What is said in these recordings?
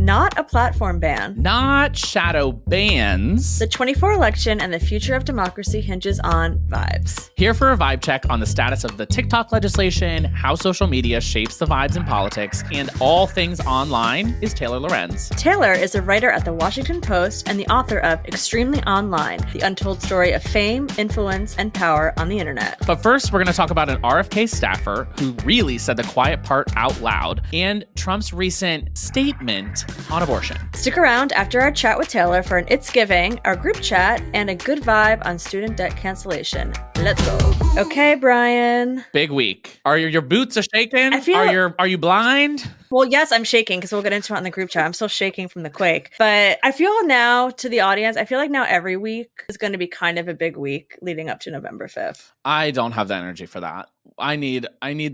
not a platform ban. Not shadow bans. The 24 election and the future of democracy hinges on vibes. Here for a vibe check on the status of the TikTok legislation, how social media shapes the vibes in politics, and all things online is Taylor Lorenz. Taylor is a writer at The Washington Post and the author of Extremely Online, the untold story of fame, influence, and power on the internet. But first, we're going to talk about an RFK staffer who really said the quiet part out loud and Trump's recent statement on abortion. Stick around after our chat with Taylor for an It's Giving, our group chat, and a good vibe on student debt cancellation. Let's go. Okay, Brian. Big week. Are your boots are shaking? Are you blind? Well, yes, I'm shaking because we'll get into it in the group chat. I'm still shaking from the quake. But I feel now, to the audience, I feel like now every week is going to be kind of a big week leading up to November 5th. I don't have the energy for that. I need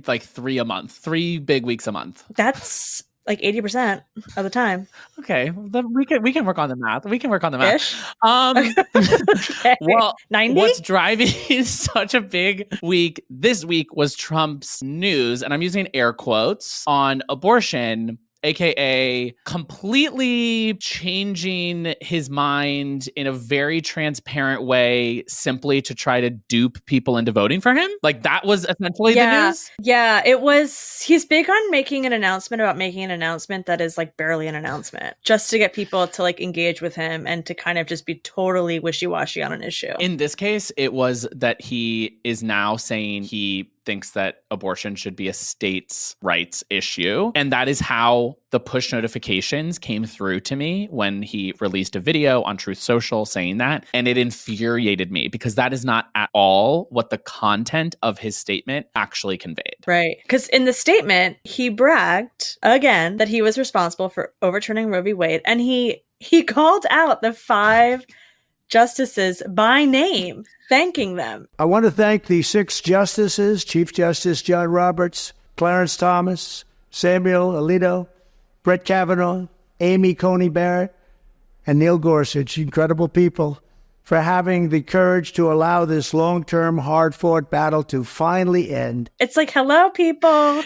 like 3 a month, 3 big weeks a month. That's like 80% of the time. Okay, then we can work on the math. Ish? Okay. Well, 90? What's driving such a big week this week was Trump's news, and I'm using air quotes, on abortion, aka completely changing his mind in a very transparent way simply to try to dupe people into voting for him. Like, that was essentially the news. Yeah, it was. He's big on making an announcement about making an announcement that is like barely an announcement, just to get people to like engage with him and to kind of just be totally wishy-washy on an issue. In this case, it was that he is now saying he thinks that abortion should be a states' rights issue. And that is how the push notifications came through to me when he released a video on Truth Social saying that. And it infuriated me because that is not at all what the content of his statement actually conveyed. Right. Because in the statement, he bragged again that he was responsible for overturning Roe v. Wade. And he called out the 5 justices by name, thanking them. I want to thank the 6 justices, Chief Justice John Roberts, Clarence Thomas, Samuel Alito, Brett Kavanaugh, Amy Coney Barrett, and Neil Gorsuch, incredible people, for having the courage to allow this long-term, hard-fought battle to finally end. It's like, hello, people.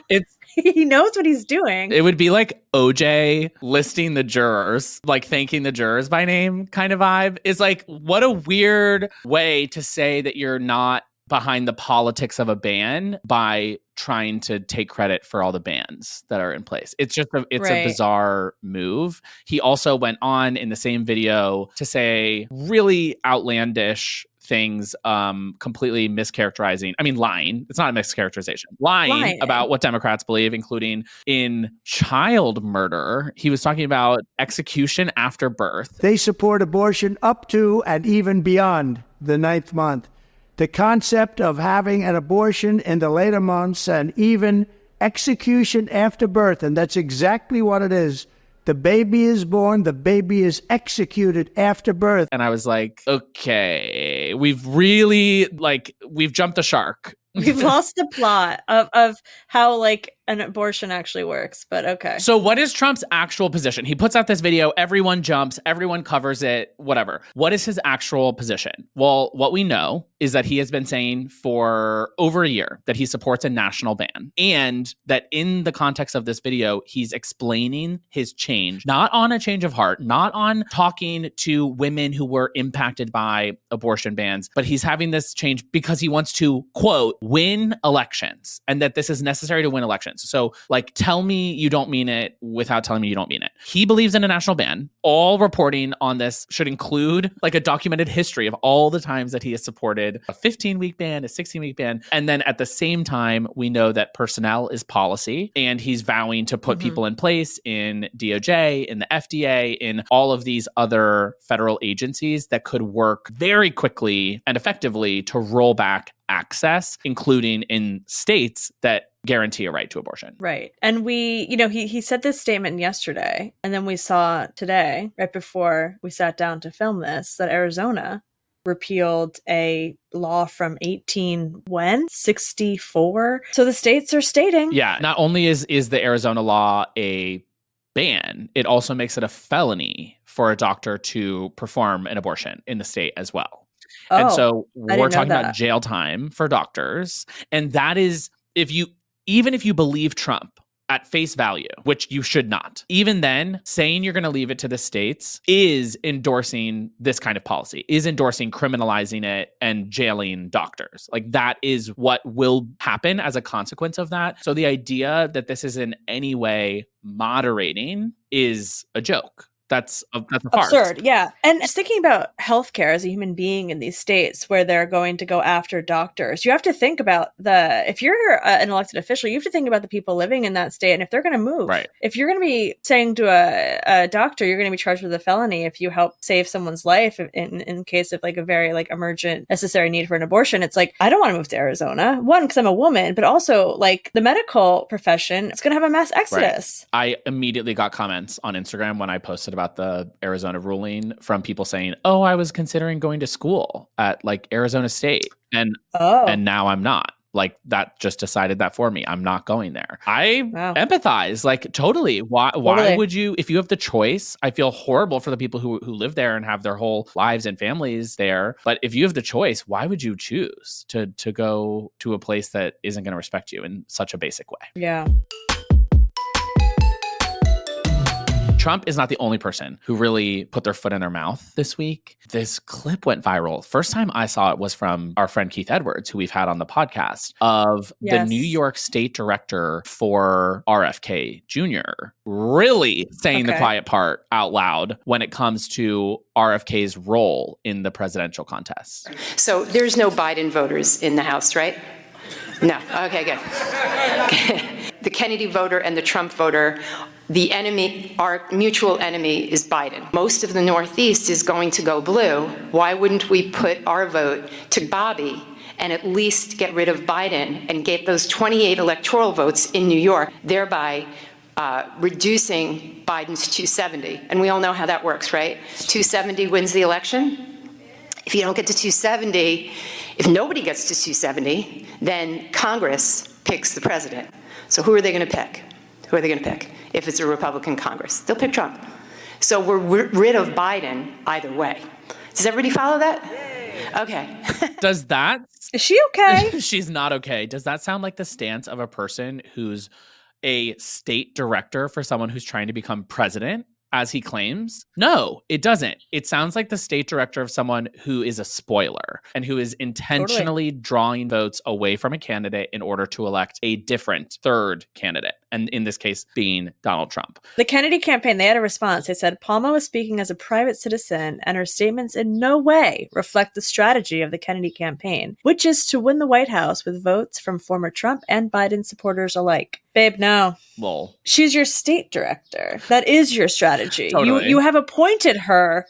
He knows what he's doing. It would be like OJ listing the jurors, like thanking the jurors by name kind of vibe. It's like, what a weird way to say that you're not behind the politics of a ban by trying to take credit for all the bans that are in place. It's just a bizarre move. He also went on in the same video to say really outlandish things, completely mischaracterizing. I mean, lying. It's not a mischaracterization. Lying about what Democrats believe, including in child murder. He was talking about execution after birth. They support abortion up to and even beyond the 9th month. The concept of having an abortion in the later months and even execution after birth, and that's exactly what it is. The baby is born, the baby is executed after birth. And I was like, okay, we've jumped the shark. We've lost the plot of how like an abortion actually works, but okay. So what is Trump's actual position? He puts out this video, everyone jumps, everyone covers it, whatever. What is his actual position? Well, what we know is that he has been saying for over a year that he supports a national ban, and that in the context of this video, he's explaining his change, not on a change of heart, not on talking to women who were impacted by abortion bans, but he's having this change because he wants to, quote, win elections, and that this is necessary to win elections. So, like, tell me you don't mean it without telling me you don't mean it. He believes in a national ban. All reporting on this should include like a documented history of all the times that he has supported a 15-week ban, a 16-week ban. And then at the same time, we know that personnel is policy, and he's vowing to put people in place in DOJ, in the FDA, in all of these other federal agencies that could work very quickly and effectively to roll back access, including in states that guarantee a right to abortion. Right. And he said this statement yesterday, and then we saw today, right before we sat down to film this, that Arizona repealed a law from 1864. So the states are stating. Yeah. Not only is the Arizona law a ban, it also makes it a felony for a doctor to perform an abortion in the state as well. And so we're talking about jail time for doctors. And that is, even if you believe Trump at face value, which you should not. Even then, saying you're going to leave it to the states is endorsing this kind of policy, is endorsing criminalizing it and jailing doctors. Like that is what will happen as a consequence of that. So the idea that this is in any way moderating is a joke. That's a farce. Absurd, yeah. And just thinking about healthcare as a human being in these states where they're going to go after doctors, you have to think about if you're an elected official, you have to think about the people living in that state and if they're going to move. Right. If you're going to be saying to a doctor, you're going to be charged with a felony if you help save someone's life in case of like a very like emergent necessary need for an abortion. It's like, I don't want to move to Arizona. One, because I'm a woman, but also like the medical profession, it's going to have a mass exodus. Right. I immediately got comments on Instagram when I posted about the Arizona ruling from people saying, "Oh, I was considering going to school at like Arizona State and now I'm not." Like that just decided that for me. I'm not going there. I empathize, like totally. Why would you, if you have the choice? I feel horrible for the people who live there and have their whole lives and families there. But if you have the choice, why would you choose to go to a place that isn't going to respect you in such a basic way? Yeah. Trump is not the only person who really put their foot in their mouth this week. This clip went viral. First time I saw it was from our friend Keith Edwards, who we've had on the podcast, of the New York State Director for RFK Jr. really saying the quiet part out loud when it comes to RFK's role in the presidential contest. So there's no Biden voters in the House, right? No. Okay, good. The Kennedy voter and the Trump voter, the enemy, our mutual enemy is Biden. Most of the Northeast is going to go blue. Why wouldn't we put our vote to Bobby and at least get rid of Biden and get those 28 electoral votes in New York, thereby reducing Biden's 270? And we all know how that works, right? 270 wins the election. If you don't get to 270, if nobody gets to 270, then Congress picks the president. So who are they going to pick? Who are they going to pick? If it's a Republican Congress, they'll pick Trump. So we're rid of Biden either way. Does everybody follow that? Okay. Does that? Is she okay? She's not okay. Does that sound like the stance of a person who's a state director for someone who's trying to become president, as he claims? No, it doesn't. It sounds like the state director of someone who is a spoiler and who is intentionally drawing votes away from a candidate in order to elect a different third candidate. And in this case, being Donald Trump. The Kennedy campaign, they had a response. They said, Palma was speaking as a private citizen and her statements in no way reflect the strategy of the Kennedy campaign, which is to win the White House with votes from former Trump and Biden supporters alike. Babe, no. Lol. She's your state director. That is your strategy. Totally. You have appointed her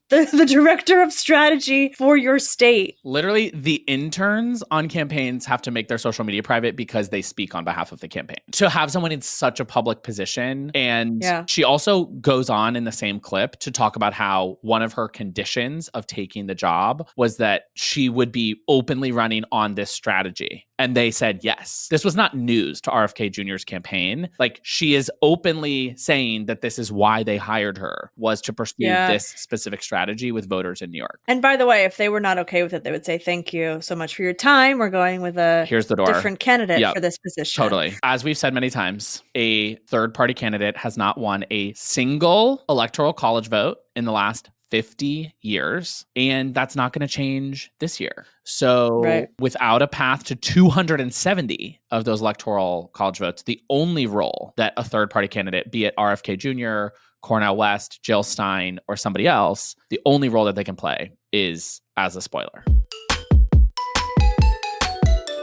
the director of strategy for your state. Literally, the interns on campaigns have to make their social media private because they speak on behalf of the campaign. To have someone in such a public position. And she also goes on in the same clip to talk about how one of her conditions of taking the job was that she would be openly running on this strategy. And they said yes. This was not news to RFK Jr.'s campaign. Like, she is openly saying that this is why they hired her, was to pursue this specific strategy with voters in New York. And by the way, if they were not okay with it, they would say, thank you so much for your time. We're going with a Here's the door. Different candidate for this position. Totally. As we've said many times, a third-party candidate has not won a single electoral college vote in the last 50 years, and that's not going to change this year. So without a path to 270 of those electoral college votes, the only role that a third-party candidate, be it RFK Jr., Cornel West, Jill Stein, or somebody else, the only role that they can play is as a spoiler.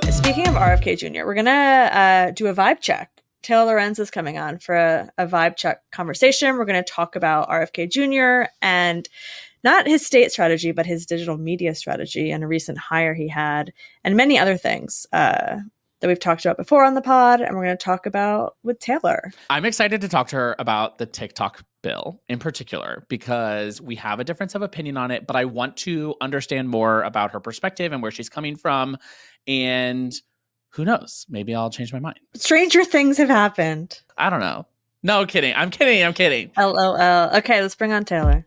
Speaking of RFK Jr., we're going to do a vibe check. Taylor Lorenz is coming on for a vibe check conversation. We're going to talk about RFK Jr. and not his state strategy, but his digital media strategy and a recent hire he had, and many other things that we've talked about before on the pod, and we're going to talk about with Taylor. I'm excited to talk to her about the TikTok bill in particular, because we have a difference of opinion on it, but I want to understand more about her perspective and where she's coming from. And who knows? Maybe I'll change my mind. Stranger things have happened. I don't know. No, kidding. I'm kidding. LOL. Okay, let's bring on Taylor.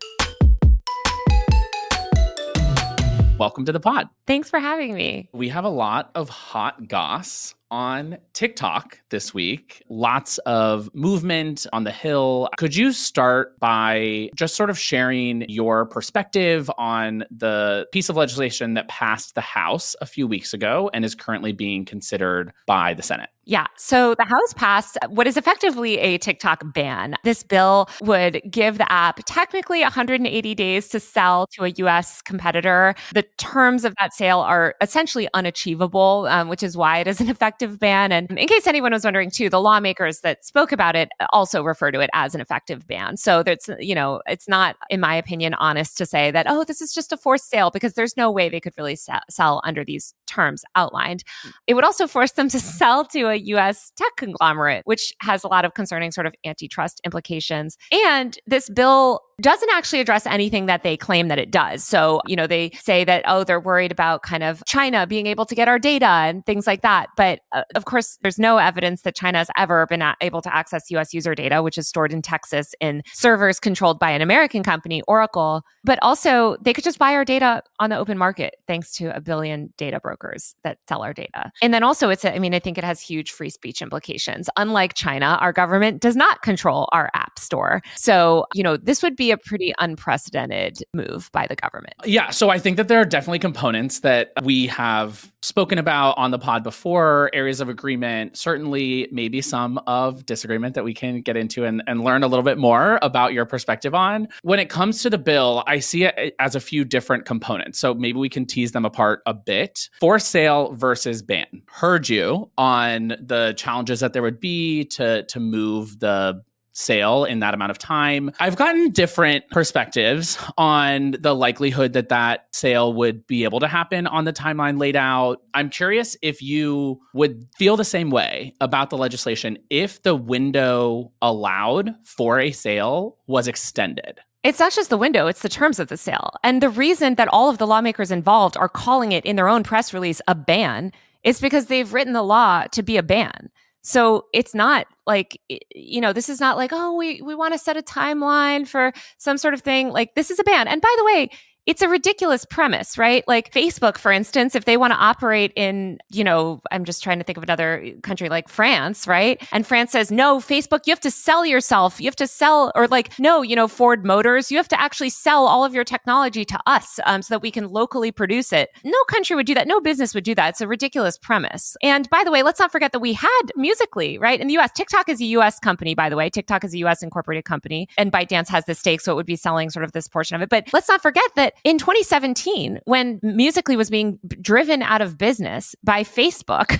Welcome to the pod. Thanks for having me. We have a lot of hot goss on TikTok this week. Lots of movement on the Hill. Could you start by just sort of sharing your perspective on the piece of legislation that passed the House a few weeks ago and is currently being considered by the Senate? Yeah. So the House passed what is effectively a TikTok ban. This bill would give the app technically 180 days to sell to a U.S. competitor. The terms of that sale are essentially unachievable, which is why it is an effective ban. And in case anyone was wondering too, the lawmakers that spoke about it also refer to it as an effective ban. So that's, it's not, in my opinion, honest to say that, oh, this is just a forced sale, because there's no way they could really sell under these terms outlined. It would also force them to sell to a U.S. tech conglomerate, which has a lot of concerning sort of antitrust implications. And this bill doesn't actually address anything that they claim that it does. So, they say that, oh, they're worried about kind of China being able to get our data and things like that. But of course, there's no evidence that China has ever been able to access U.S. user data, which is stored in Texas in servers controlled by an American company, Oracle. But also, they could just buy our data on the open market, thanks to a billion data brokers that sell our data. And then also, I think it has huge free speech implications. Unlike China, our government does not control our app store. So, this would be a pretty unprecedented move by the government. Yeah. So I think that there are definitely components that we have spoken about on the pod before, areas of agreement, certainly maybe some of disagreement that we can get into and learn a little bit more about your perspective on. When it comes to the bill, I see it as a few different components. So maybe we can tease them apart a bit. For sale versus ban. Heard you on the challenges that there would be to move the sale in that amount of time. I've gotten different perspectives on the likelihood that that sale would be able to happen on the timeline laid out. I'm curious if you would feel the same way about the legislation if the window allowed for a sale was extended. It's not just the window, it's the terms of the sale. And the reason that all of the lawmakers involved are calling it in their own press release a ban is because they've written the law to be a ban. So it's not like, this is not like, oh, we want to set a timeline for some sort of thing. Like, this is a ban. And by the way, it's a ridiculous premise, right? Like Facebook, for instance, if they want to operate in, I'm just trying to think of another country like France, right? And France says, no, Facebook, you have to sell yourself. You have to sell, or like, no, Ford Motors, you have to actually sell all of your technology to us so that we can locally produce it. No country would do that. No business would do that. It's a ridiculous premise. And by the way, let's not forget that we had Musical.ly, right? In the US, TikTok is a US company, by the way. TikTok is a US incorporated company, and ByteDance has the stake, so it would be selling sort of this portion of it. But let's not forget that in 2017, when Musical.ly was being driven out of business by Facebook,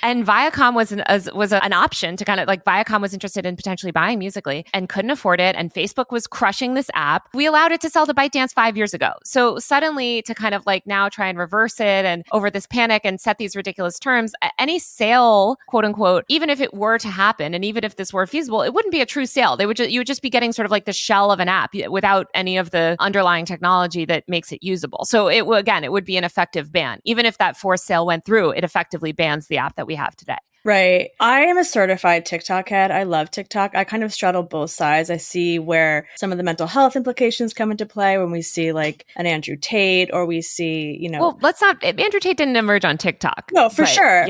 and Viacom was an option to kind of like, Viacom was interested in potentially buying Musical.ly and couldn't afford it, and Facebook was crushing this app. We allowed it to sell to ByteDance 5 years ago. So suddenly, to kind of like now try and reverse it and over this panic and set these ridiculous terms, any sale, quote unquote, even if it were to happen, and even if this were feasible, it wouldn't be a true sale. You would just be getting sort of like the shell of an app without any of the underlying technology that makes it usable. So it would be an effective ban. Even if that forced sale went through, it effectively bans the app that we have today. Right. I am a certified TikTok head. I love TikTok. I kind of straddle both sides. I see where some of the mental health implications come into play when we see like an Andrew Tate, or we see, Well, Andrew Tate didn't emerge on TikTok. No, for sure.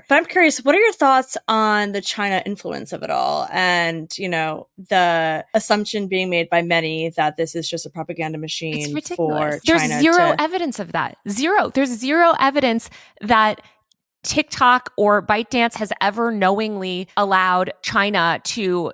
But I'm curious, what are your thoughts on the China influence of it all? And, the assumption being made by many that this is just a propaganda machine for China. There's zero evidence of that. There's zero evidence that TikTok or ByteDance has ever knowingly allowed China to,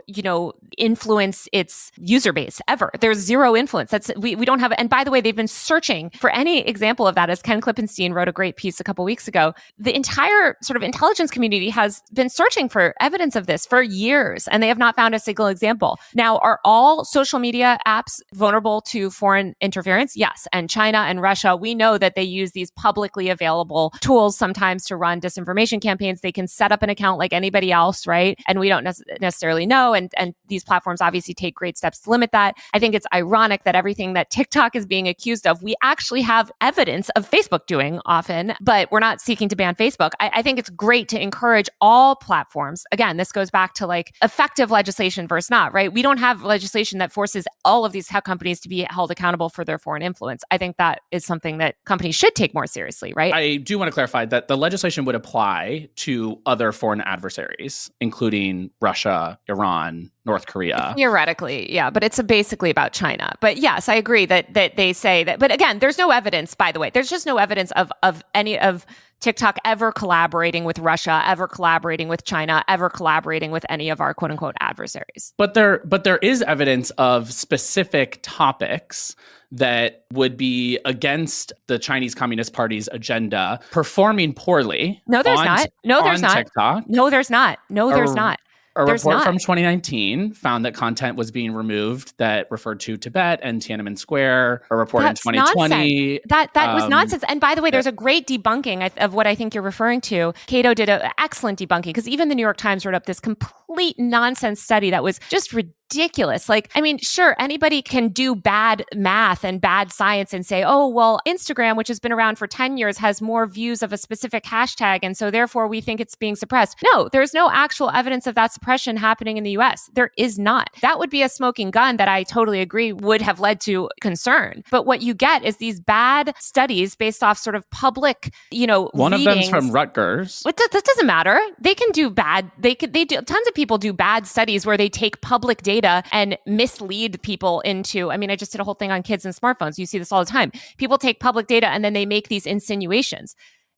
influence its user base ever. There's zero influence. We don't have, and by the way, they've been searching for any example of that. As Ken Klippenstein wrote a great piece a couple weeks ago, the entire sort of intelligence community has been searching for evidence of this for years, and they have not found a single example. Now, are all social media apps vulnerable to foreign interference? Yes. And China and Russia, we know that they use these publicly available tools sometimes to run disinformation campaigns. They can set up an account like anybody else, right? And we don't necessarily know. And these platforms obviously take great steps to limit that. I think it's ironic that everything that TikTok is being accused of, we actually have evidence of Facebook doing often, but we're not seeking to ban Facebook. I think it's great to encourage all platforms. Again, this goes back to like effective legislation versus not, right? We don't have legislation that forces all of these tech companies to be held accountable for their foreign influence. I think that is something that companies should take more seriously, right? I do want to clarify that the legislation would apply to other foreign adversaries, including Russia, Iran, North Korea. Theoretically, yeah, but it's basically about China. But yes, I agree that they say that. But again, there's no evidence, by the way. There's just no evidence of any of TikTok ever collaborating with Russia, ever collaborating with China, ever collaborating with any of our quote unquote adversaries. But there is evidence of specific topics that would be against the Chinese Communist Party's agenda performing poorly. No, there's not. No, there's not. TikTok. No, there's not. No, there's not. A report from 2019 found that content was being removed that referred to Tibet and Tiananmen Square. A report in 2020. Nonsense. That was nonsense. And by the way, there's a great debunking of what I think you're referring to. Cato did an excellent debunking because even the New York Times wrote up this complete nonsense study that was just ridiculous. Like, I mean, sure, anybody can do bad math and bad science and say, oh, well, Instagram, which has been around for 10 years, has more views of a specific hashtag. And so therefore we think it's being suppressed. No, there's no actual evidence of that suppression happening in the US. There is not. That would be a smoking gun that I totally agree would have led to concern. But what you get is these bad studies based off sort of public, one readings. Of them's from Rutgers. That doesn't matter. They can do bad. They do. Tons of people do bad studies where they take public data and mislead people into, I mean, I just did a whole thing on kids and smartphones. You see this all the time. People take public data and then they make these insinuations.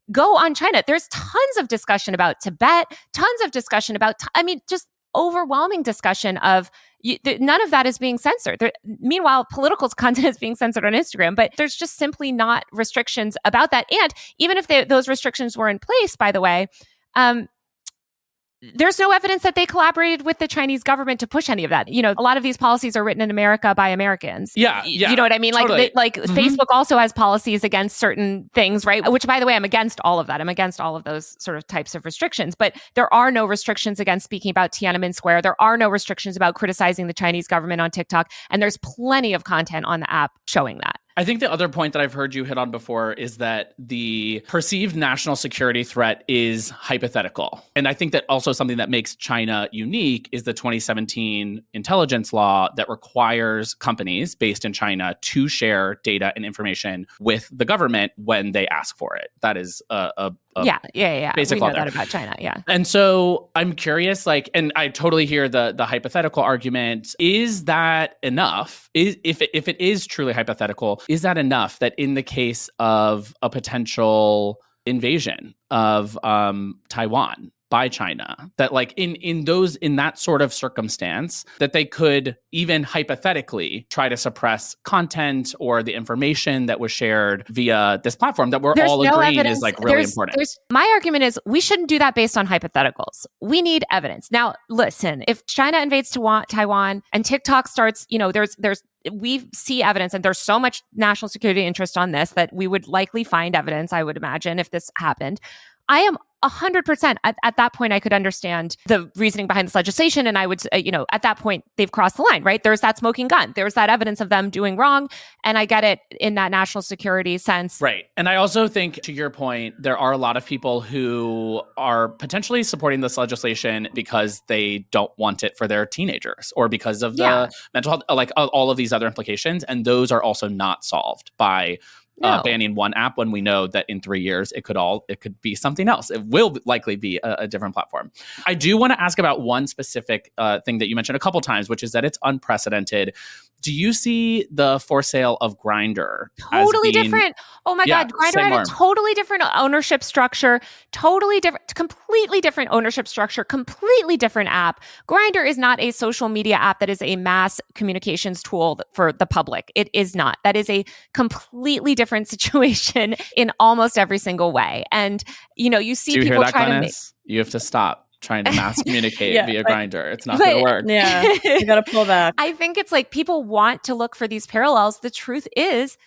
Go on China. There's tons of discussion about Tibet, tons of discussion about, just overwhelming discussion of, none of that is being censored. Meanwhile, political content is being censored on Instagram, but there's just simply not restrictions about that. And even if those restrictions were in place, by the way, there's no evidence that they collaborated with the Chinese government to push any of that. A lot of these policies are written in America by Americans. Yeah. You know what I mean? Totally. Facebook also has policies against certain things, right? Which, by the way, I'm against all of that. I'm against all of those sort of types of restrictions. But there are no restrictions against speaking about Tiananmen Square. There are no restrictions about criticizing the Chinese government on TikTok. And there's plenty of content on the app showing that. I think the other point that I've heard you hit on before is that the perceived national security threat is hypothetical. And I think that also something that makes China unique is the 2017 intelligence law that requires companies based in China to share data and information with the government when they ask for it. That is a basic we law know there. That about China, yeah. And so I'm curious, and I totally hear the hypothetical argument. Is that enough? If it is truly hypothetical, is that enough that in the case of a potential invasion of Taiwan by China, that in that sort of circumstance, that they could even hypothetically try to suppress content or the information that was shared via this platform that we're all agreeing is really important. My argument is we shouldn't do that based on hypotheticals. We need evidence. Now, listen, if China invades Taiwan and TikTok starts, we see evidence, and there's so much national security interest on this that we would likely find evidence, I would imagine, if this happened. I am 100% at that point, I could understand the reasoning behind this legislation. And I would, at that point, they've crossed the line, right? There's that smoking gun. There's that evidence of them doing wrong. And I get it in that national security sense. Right. And I also think, to your point, there are a lot of people who are potentially supporting this legislation because they don't want it for their teenagers or because of the mental health, all of these other implications. And those are also not solved by banning one app when we know that in 3 years it could be something else. It will likely be a different platform. I do want to ask about one specific thing that you mentioned a couple times, which is that it's unprecedented. Do you see the for sale of Grindr totally different? Oh my God, Grindr had a totally different ownership structure, completely different ownership structure, completely different app. Grindr is not a social media app that is a mass communications tool for the public. It is not. That is a completely different situation in almost every single way. And you see people trying to make. You have to stop trying to mass communicate via Grindr. It's not going to work. Yeah, you got to pull back. I think it's people want to look for these parallels. The truth is,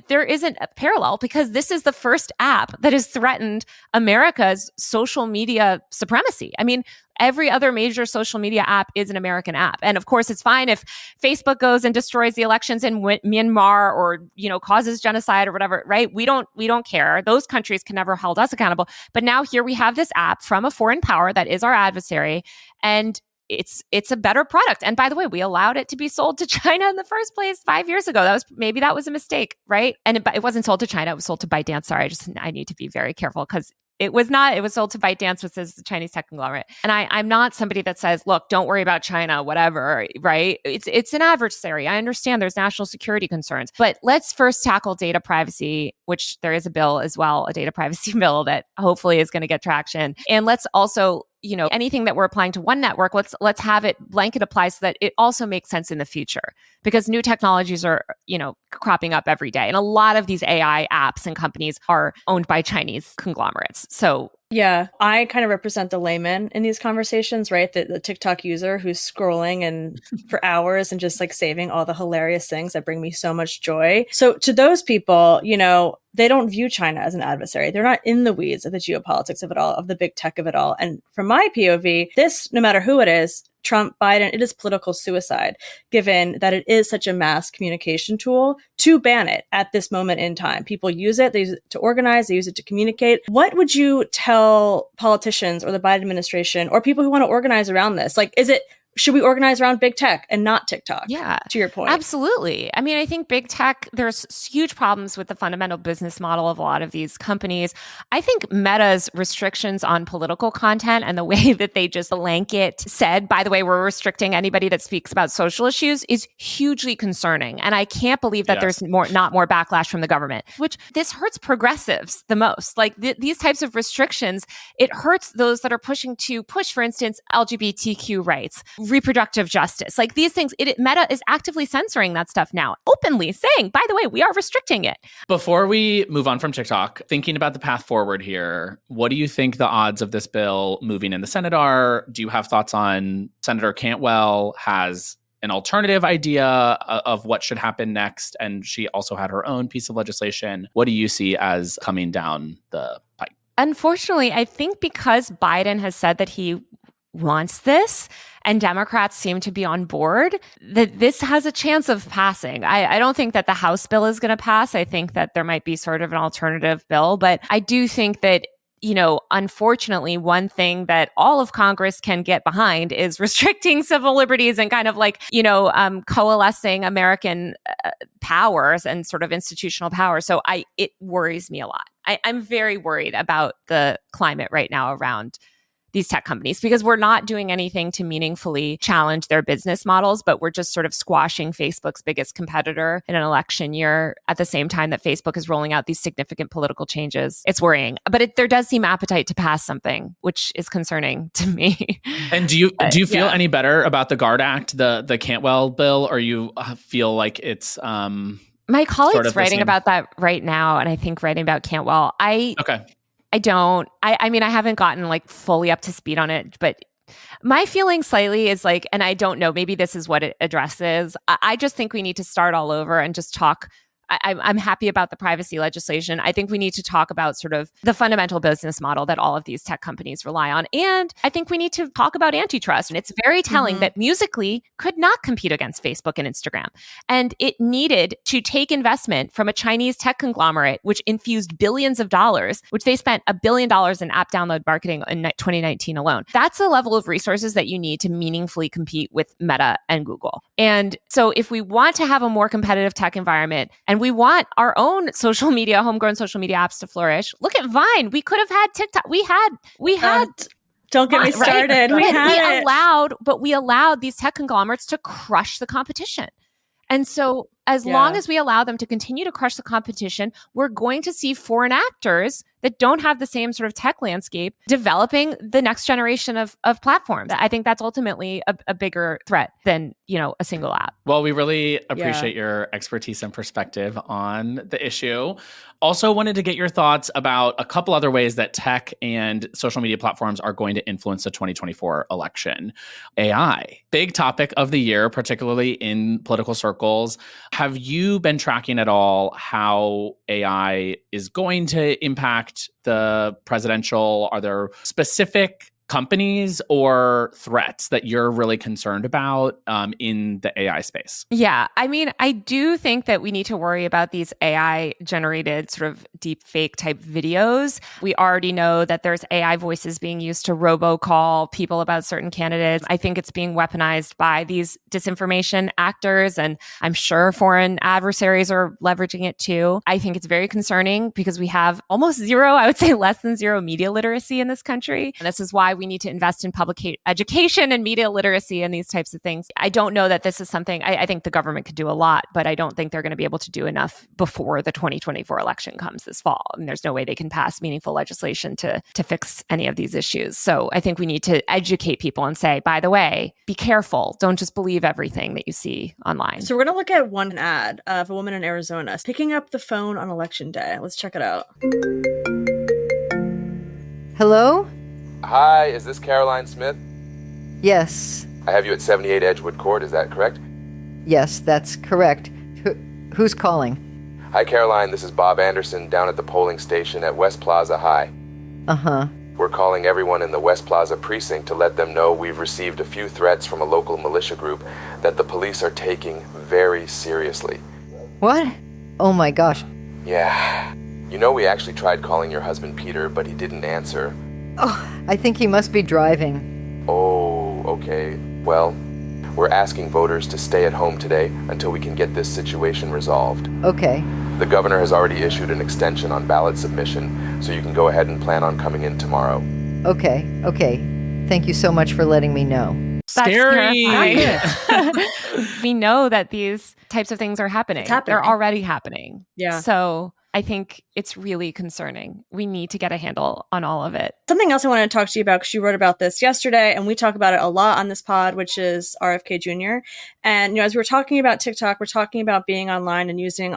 there isn't a parallel because this is the first app that has threatened America's social media supremacy. I mean, every other major social media app is an American app. And of course, it's fine if Facebook goes and destroys the elections in Myanmar or, causes genocide or whatever, right? We don't care. Those countries can never hold us accountable. But now here we have this app from a foreign power that is our adversary. And it's a better product. And by the way, we allowed it to be sold to China in the first place 5 years ago. That was a mistake, right? And it wasn't sold to China. It was sold to ByteDance. Sorry, I need to be very careful because it was not. It was sold to ByteDance, which is the Chinese tech conglomerate. And I'm not somebody that says, look, don't worry about China, whatever, right? It's an adversary. I understand there's national security concerns, but let's first tackle data privacy, which there is a bill as well, a data privacy bill that hopefully is going to get traction. And let's also, anything that we're applying to one network, let's have it blanket apply so that it also makes sense in the future, because new technologies are, cropping up every day. And a lot of these AI apps and companies are owned by Chinese conglomerates. So yeah, I kind of represent the layman in these conversations, right? The TikTok user who's scrolling and for hours and just like saving all the hilarious things that bring me so much joy. So to those people, they don't view China as an adversary. They're not in the weeds of the geopolitics of it all, of the big tech of it all. And from my POV, this, no matter who it is, Trump, Biden, it is political suicide, given that it is such a mass communication tool, to ban it at this moment in time. People use it, they use it to organize, they use it to communicate. What would you tell politicians or the Biden administration or people who want to organize around this? Like, should we organize around big tech and not TikTok? Yeah, to your point. Absolutely. I mean, I think big tech, there's huge problems with the fundamental business model of a lot of these companies. I think Meta's restrictions on political content and the way that they just blanket said, by the way, we're restricting anybody that speaks about social issues, is hugely concerning. And I can't believe that there's not more backlash from the government, which this hurts progressives the most. Like these types of restrictions, it hurts those that are push, for instance, LGBTQ rights, reproductive justice, like these things. Meta is actively censoring that stuff now, openly saying, by the way, we are restricting it. Before we move on from TikTok, thinking about the path forward here, what do you think the odds of this bill moving in the Senate are? Do you have thoughts on Senator Cantwell has an alternative idea of what should happen next, and she also had her own piece of legislation? What do you see as coming down the pipe? Unfortunately, I think because Biden has said that he wants this, and Democrats seem to be on board, that this has a chance of passing. I don't think that the House bill is going to pass. I think that there might be sort of an alternative bill, but I do think that, unfortunately, one thing that all of Congress can get behind is restricting civil liberties and kind of like, coalescing American powers and sort of institutional power. So it worries me a lot. I'm very worried about the climate right now around these tech companies, because we're not doing anything to meaningfully challenge their business models, but we're just sort of squashing Facebook's biggest competitor in an election year at the same time that Facebook is rolling out these significant political changes. It's worrying, but there does seem appetite to pass something, which is concerning to me. And do you feel any better about the GARD Act, the Cantwell bill, or you feel like it's my colleague's writing about that right now, and I think writing about Cantwell. I don't. I mean, I haven't gotten like fully up to speed on it, but my feeling slightly is like, and I don't know, maybe this is what it addresses. I just think we need to start all over and just talk. I'm happy about the privacy legislation. I think we need to talk about sort of the fundamental business model that all of these tech companies rely on. And I think we need to talk about antitrust. And it's very telling that Musical.ly could not compete against Facebook and Instagram. And it needed to take investment from a Chinese tech conglomerate, which infused billions of dollars, which they spent $1 billion in app download marketing in 2019 alone. That's a level of resources that you need to meaningfully compete with Meta and Google. And so if we want to have a more competitive tech environment, and we want our own social media, homegrown social media apps to flourish. Look at Vine. We could have had TikTok. We had. Don't get me started. Right? We allowed these tech conglomerates to crush the competition. And so as long as we allow them to continue to crush the competition, we're going to see foreign actors that don't have the same sort of tech landscape developing the next generation of platforms. I think that's ultimately a bigger threat than, a single app. Well, we really appreciate your expertise and perspective on the issue. Also wanted to get your thoughts about a couple other ways that tech and social media platforms are going to influence the 2024 election. AI, big topic of the year, particularly in political circles. Have you been tracking at all how AI is going to impact the presidential? Are there specific companies or threats that you're really concerned about in the AI space? Yeah. I mean, I do think that we need to worry about these AI generated sort of deep fake type videos. We already know that there's AI voices being used to robocall people about certain candidates. I think it's being weaponized by these disinformation actors, and I'm sure foreign adversaries are leveraging it too. I think it's very concerning because we have almost zero, I would say less than zero media literacy in this country. And this is why we need to invest in public education and media literacy and these types of things. I don't know that this is something, I think the government could do a lot, but I don't think they're going to be able to do enough before the 2024 election comes this fall. I mean, there's no way they can pass meaningful legislation to fix any of these issues. So I think we need to educate people and say, by the way, be careful. Don't just believe everything that you see online. So we're going to look at one ad of a woman in Arizona picking up the phone on election day. Let's check it out. Hello? Hi, is this Caroline Smith? Yes. I have you at 78 Edgewood Court, is that correct? Yes, that's correct. Who's calling? Hi, Caroline, this is Bob Anderson down at the polling station at West Plaza High. Uh-huh. We're calling everyone in the West Plaza precinct to let them know we've received a few threats from a local militia group that the police are taking very seriously. What? Oh my gosh. Yeah. You know, we actually tried calling your husband Peter, but he didn't answer. Oh, I think he must be driving. Oh, okay. Well, we're asking voters to stay at home today until we can get this situation resolved. Okay. The governor has already issued an extension on ballot submission, so you can go ahead and plan on coming in tomorrow. Okay. Thank you so much for letting me know. Scary. We know that these types of things are happening. It's happening. They're already happening. Yeah. So I think it's really concerning. We need to get a handle on all of it. Something else I wanted to talk to you about, because you wrote about this yesterday, and we talk about it a lot on this pod, which is RFK Jr. And, as we were talking about TikTok, we're talking about being online and using,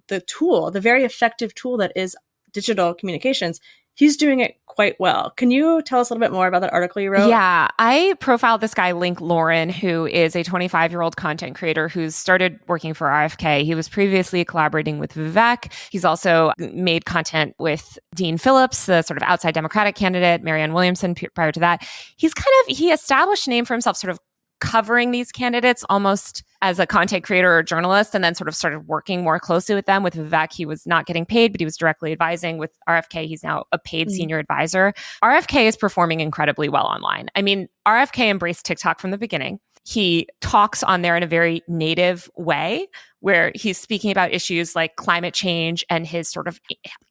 the tool, the very effective tool that is digital communications. He's doing it quite well. Can you tell us a little bit more about that article you wrote? Yeah, I profiled this guy, Link Lauren, who is a 25-year-old content creator who's started working for RFK. He was previously collaborating with Vivek. He's also made content with Dean Phillips, the sort of outside Democratic candidate, Marianne Williamson prior to that. He established a name for himself, sort of covering these candidates almost as a content creator or journalist, and then sort of started working more closely with them. With Vivek, he was not getting paid, but he was directly advising. With RFK, he's now a paid senior advisor. RFK is performing incredibly well online. I mean, RFK embraced TikTok from the beginning. He talks on there in a very native way, where he's speaking about issues like climate change and his sort of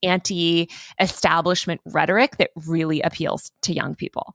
anti-establishment rhetoric that really appeals to young people.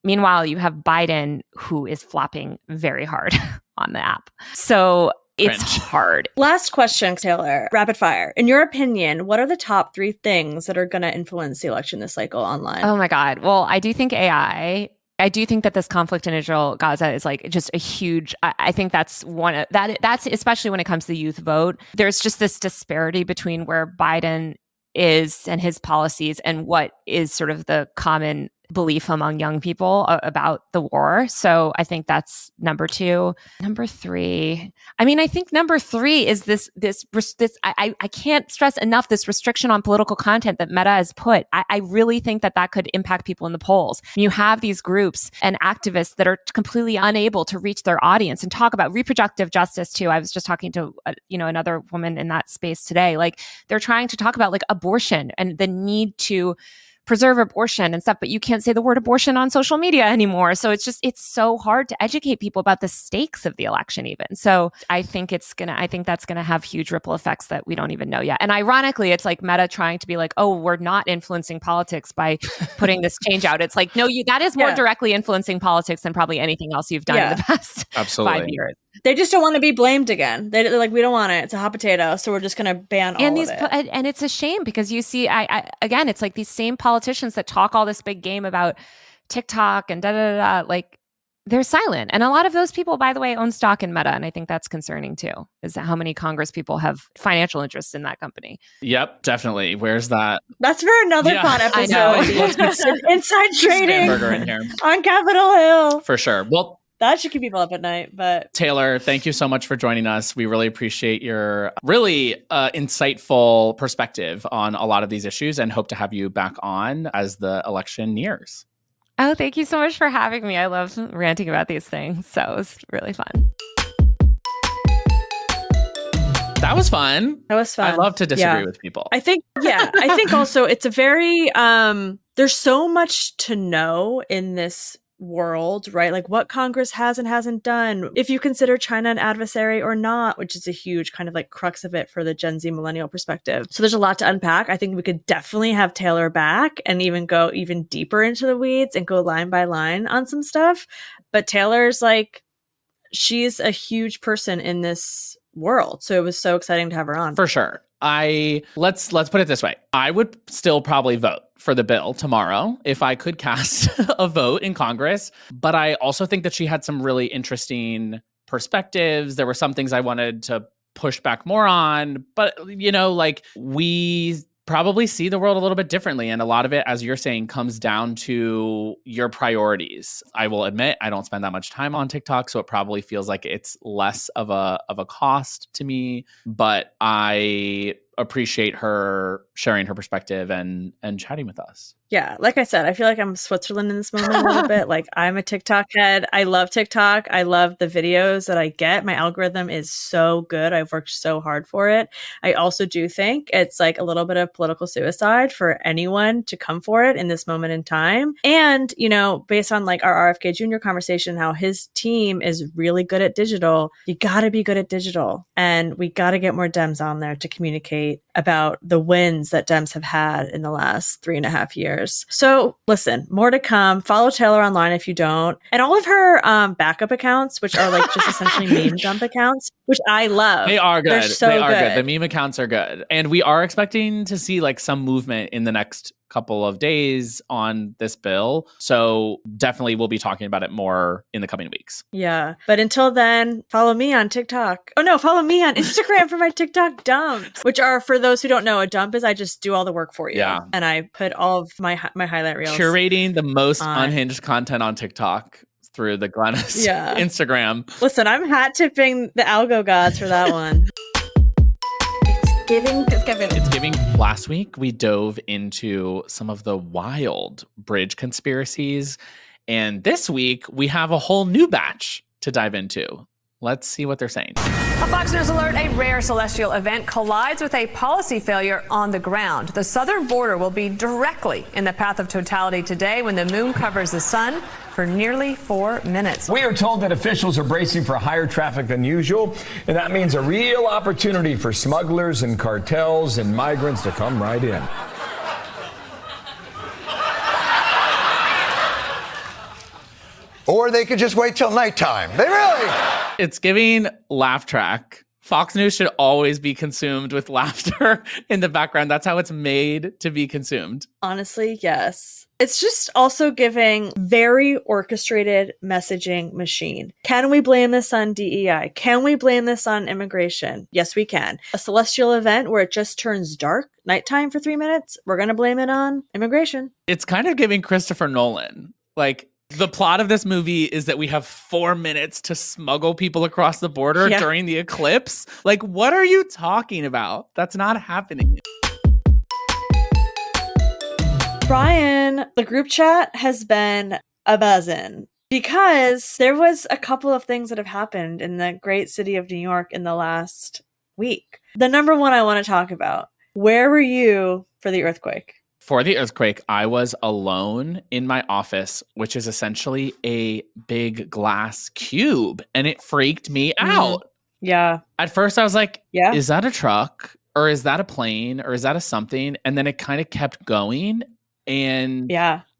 Meanwhile, you have Biden, who is flopping very hard on the app. So it's hard. Last question, Taylor. Rapid fire. In your opinion, what are the top 3 things that are going to influence the election this cycle online? Oh my God. Well, I do think AI. I do think that this conflict in Israel, Gaza is like just a huge, I think that's that's especially when it comes to the youth vote. There's just this disparity between where Biden is and his policies and what is sort of the common belief among young people about the war. So I think that's number 2. Number 3, I think number 3 is this I can't stress enough this restriction on political content that Meta has put. I really think that could impact people in the polls. You have these groups and activists that are completely unable to reach their audience and talk about reproductive justice too. I was just talking to another woman in that space today. Like, they're trying to talk about like abortion and the need to preserve abortion and stuff, but you can't say the word abortion on social media anymore. So it's so hard to educate people about the stakes of the election even. So I think that's going to have huge ripple effects that we don't even know yet. And ironically, it's like Meta trying to be like, oh, we're not influencing politics by putting this change out. It's like, no, that is more directly influencing politics than probably anything else you've done in the past 5 years. They just don't want to be blamed again. They're like, we don't want it. It's a hot potato, so we're just going to ban all of it. And it's a shame because you see, again, it's like these same politicians that talk all this big game about TikTok and like they're silent. And a lot of those people, by the way, own stock in Meta. And I think that's concerning too, is how many Congress people have financial interests in that company. Yep, definitely. Where's that? That's for another pod episode. I know. Inside trading in here. On Capitol Hill. For sure. Well, that should keep people up at night. But Taylor, thank you so much for joining us. We really appreciate your really insightful perspective on a lot of these issues and hope to have you back on as the election nears. Oh, thank you so much for having me. I love ranting about these things. So it was really fun. That was fun. That was fun. I love to disagree with people. I think also it's a very, there's so much to know in this world, right? Like what Congress has and hasn't done, if you consider China an adversary or not, which is a huge kind of like crux of it for the Gen Z millennial perspective. So there's a lot to unpack. I think we could definitely have Taylor back and even go even deeper into the weeds and go line by line on some stuff. But Taylor's like, she's a huge person in this world. So it was so exciting to have her on. For sure. Let's put it this way. I would still probably vote for the bill tomorrow if I could cast a vote in Congress. But I also think that she had some really interesting perspectives. There were some things I wanted to push back more on. But, like we probably see the world a little bit differently. And a lot of it, as you're saying, comes down to your priorities. I will admit I don't spend that much time on TikTok, so it probably feels like it's less of a cost to me. But I appreciate her sharing her perspective and chatting with us. Yeah, like I said, I feel like I'm Switzerland in this moment a little bit. Like I'm a TikTok head. I love TikTok. I love the videos that I get. My algorithm is so good. I've worked so hard for it. I also do think it's like a little bit of political suicide for anyone to come for it in this moment in time. And, based on like our RFK Jr. conversation, how his team is really good at digital, you got to be good at digital. And we got to get more Dems on there to communicate about the wins that Dems have had in the last 3.5 years. So listen, more to come. Follow Taylor online if you don't. And all of her backup accounts, which are like just essentially meme dump accounts, which I love. They are good. They're so they are good. The meme accounts are good. And we are expecting to see like some movement in the next couple of days on this bill. So definitely we'll be talking about it more in the coming weeks. Yeah. But until then, follow me on TikTok. Oh no, follow me on Instagram for my TikTok dumps, which are, for those who don't know, a dump is I just do all the work for you. Yeah. And I put all of my highlight reels. Curating the most unhinged content on TikTok through the Glennis Instagram. Listen, I'm hat tipping the algo gods for that one. It's giving. Last week, we dove into some of the wild bridge conspiracies. And this week, we have a whole new batch to dive into. Let's see what they're saying. A Fox News alert, a rare celestial event collides with a policy failure on the ground. The southern border will be directly in the path of totality today when the moon covers the sun for nearly 4 minutes. We are told that officials are bracing for higher traffic than usual, and that means a real opportunity for smugglers and cartels and migrants to come right in. Or they could just wait till nighttime. It's giving laugh track. Fox News should always be consumed with laughter in the background. That's how it's made to be consumed. Honestly, yes. It's just also giving very orchestrated messaging machine. Can we blame this on DEI? Can we blame this on immigration? Yes, we can. A celestial event where it just turns dark, nighttime for 3 minutes, we're going to blame it on immigration. It's kind of giving Christopher Nolan. Like, the plot of this movie is that we have 4 minutes to smuggle people across the border during the eclipse. Like, what are you talking about? That's not happening. Brian, the group chat has been a buzzin' because there was a couple of things that have happened in the great city of New York in the last week. The number one I want to talk about, where were you for the earthquake? For the earthquake, I was alone in my office, which is essentially a big glass cube, and it freaked me out. Yeah. At first, I was like, is that a truck? Or is that a plane? Or is that a something? And then it kind of kept going. And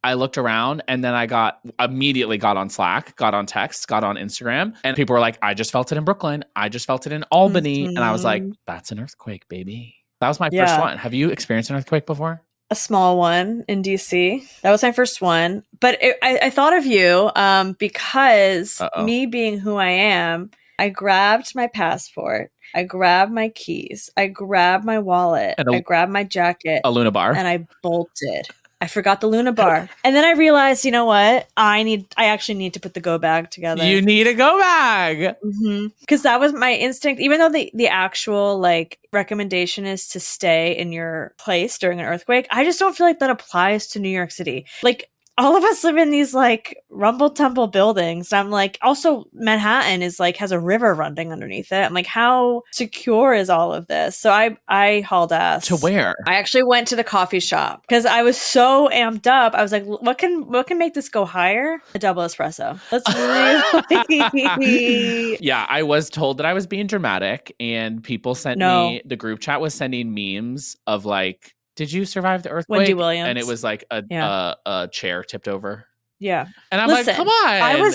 I looked around, and then I immediately got on Slack, got on text, got on Instagram, and people were like, I just felt it in Brooklyn. I just felt it in Albany. And I was like, that's an earthquake, baby. That was my first one. Have you experienced an earthquake before? A small one in DC. That was my first one. But I thought of you because me being who I am, I grabbed my passport. I grabbed my keys. I grabbed my wallet. I grabbed my jacket. A Luna bar. And I bolted. I forgot the Luna bar. And then I realized, you know what? I actually need to put the go bag together. You need a go bag. Because that was my instinct. Even though the actual like recommendation is to stay in your place during an earthquake, I just don't feel like that applies to New York City. Like, all of us live in these like rumble tumble buildings. And I'm like, also Manhattan is like has a river running underneath it. I'm like, how secure is all of this? So I hauled ass. To where? I actually went to the coffee shop because I was so amped up. I was like, what can make this go higher? A double espresso. Let's really. Yeah, I was told that I was being dramatic, and people sent me, the group chat was sending memes of like, did you survive the earthquake? Wendy Williams. And it was like a chair tipped over. Yeah. And I'm like, come on.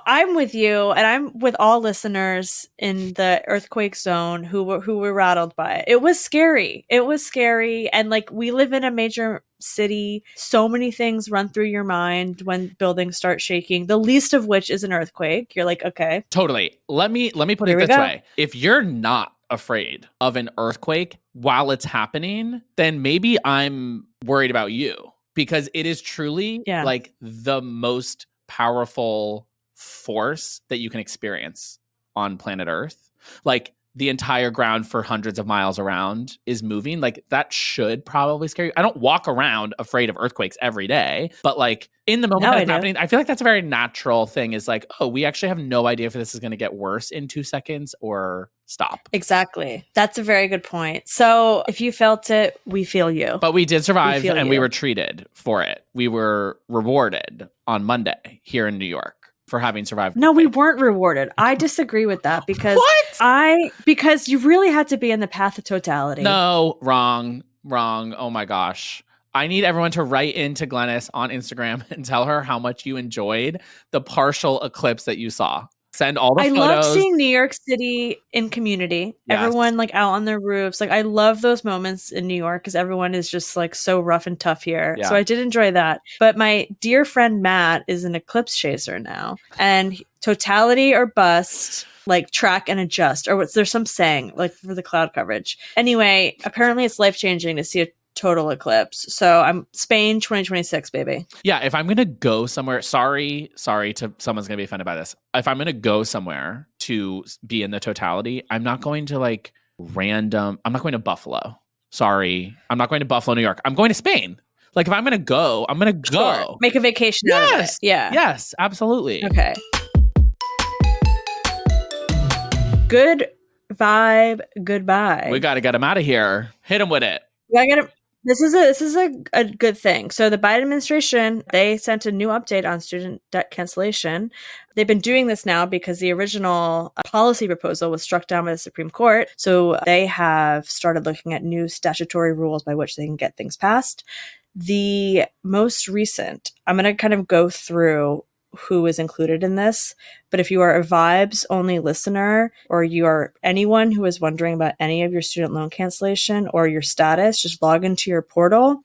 I'm with you, and I'm with all listeners in the earthquake zone who were rattled by it. It was scary. And like, we live in a major city. So many things run through your mind when buildings start shaking, the least of which is an earthquake. You're like, okay. Totally. Let me put it this way. If you're not afraid of an earthquake while it's happening, then maybe I'm worried about you. Because it is truly like the most powerful force that you can experience on planet Earth. Like, the entire ground for hundreds of miles around is moving. Like, that should probably scare you. I don't walk around afraid of earthquakes every day, but like in the moment that it's happening, I feel like that's a very natural thing, is like, oh, we actually have no idea if this is going to get worse in 2 seconds or stop. Exactly. That's a very good point. So if you felt it, we feel you. But we did survive, and we were treated for it. We were rewarded on Monday here in New York for having survived. No, we weren't rewarded. I disagree with that because because you really had to be in the path of totality. No, wrong. Oh my gosh. I need everyone to write into Glennis on Instagram and tell her how much you enjoyed the partial eclipse that you saw. Send all the photos. I love seeing New York City in community. Yes. Everyone like out on their roofs. Like, I love those moments in New York because everyone is just like so rough and tough here. Yeah. So I did enjoy that. But my dear friend Matt is an eclipse chaser now. And totality or bust, like track and adjust. Or there's some saying like for the cloud coverage. Anyway, apparently it's life-changing to see a total eclipse. So I'm Spain 2026, baby. Yeah, if I'm gonna go somewhere, sorry to someone's gonna be offended by this. If I'm gonna go somewhere to be in the totality, I'm not going to like I'm not going to Buffalo. Sorry. I'm not going to Buffalo, New York. I'm going to Spain. Like, if I'm gonna go, I'm gonna go. Sure. Make a vacation out of it. Yeah. Yes, absolutely. Okay. Good vibe, goodbye. We gotta get him out of here. Hit him with it. This is a good thing. So the Biden administration, they sent a new update on student debt cancellation. They've been doing this now because the original policy proposal was struck down by the Supreme Court. So they have started looking at new statutory rules by which they can get things passed. The most recent, I'm going to kind of go through who is included in this. But if you are a Vibes only listener, or you are anyone who is wondering about any of your student loan cancellation or your status, just log into your portal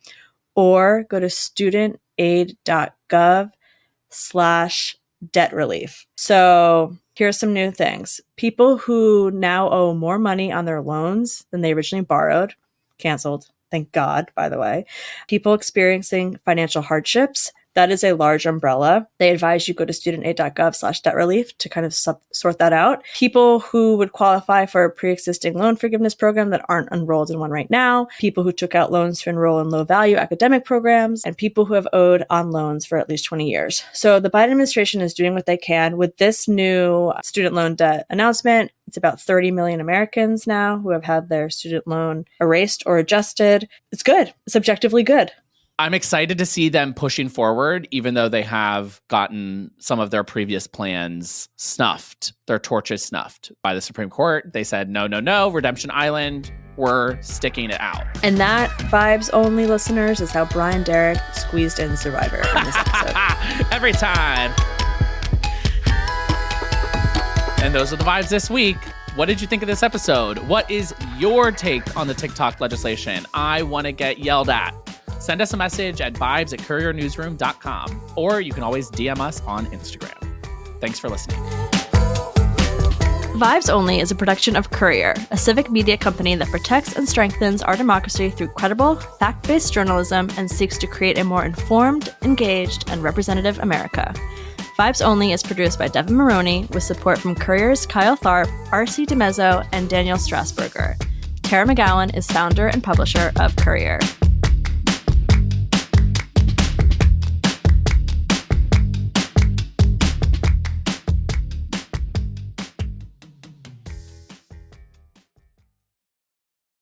or go to studentaid.gov/debt relief. So here's some new things. People who now owe more money on their loans than they originally borrowed, canceled. Thank God, by the way. People experiencing financial hardships, that is a large umbrella. They advise you go to studentaid.gov/debt relief to kind of sort that out. People who would qualify for a pre-existing loan forgiveness program that aren't enrolled in one right now. People who took out loans to enroll in low-value academic programs, and people who have owed on loans for at least 20 years. So the Biden administration is doing what they can with this new student loan debt announcement. It's about 30 million Americans now who have had their student loan erased or adjusted. It's good. It's objectively good. I'm excited to see them pushing forward, even though they have gotten some of their previous plans snuffed, their torches snuffed by the Supreme Court. They said, no, Redemption Island, we're sticking it out. And that, Vibes only listeners, is how Brian Derrick squeezed in Survivor in this episode. Every time. And those are the vibes this week. What did you think of this episode? What is your take on the TikTok legislation? I want to get yelled at. Send us a message at vibes@couriernewsroom.com, or you can always DM us on Instagram. Thanks for listening. Vibes Only is a production of Courier, a civic media company that protects and strengthens our democracy through credible, fact-based journalism and seeks to create a more informed, engaged, and representative America. Vibes Only is produced by Devin Maroney with support from Courier's Kyle Tharp, R.C. DeMezzo, and Daniel Strasburger. Tara McGowan is founder and publisher of Courier.